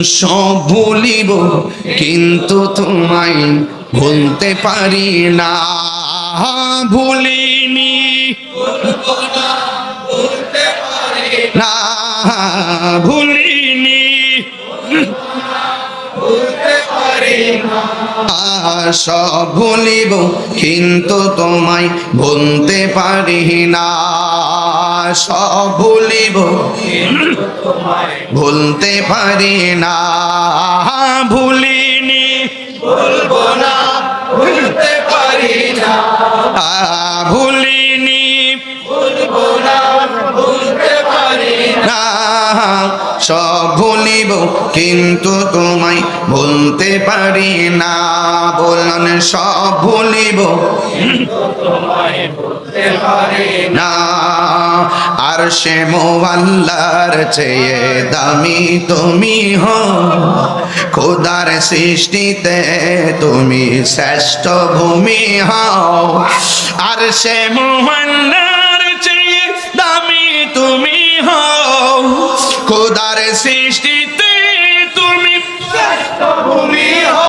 সব ভুলিব কিন্তু তোমায় ভুলতে পারি না। ভুলিনি না, ভুলিনি সব ভুলিব কিন্তু তোমায় ভুলতে পারি না। সব ভুলিব ভুলতে পারি না। ভুলিনি ভুলবো না, ভুলতে পারি না। ভুলিনি ভুলবো না, ভুলতে পারি না। সব ভুলিব কিন্তু তোমায় ভুলতে পারি না। বলুন সব ভুলিব না। আর সে মোয়াল্লার চেয়ে দামি তুমি হো, খোদার সৃষ্টিতে তুমি শ্রেষ্ঠ ভূমি হও। আর সে মোয়াল্লার চেয়ে দামি তুমি হও, খোদার সৃষ্টিতে তুমি শ্রেষ্ঠ ভূমি হও।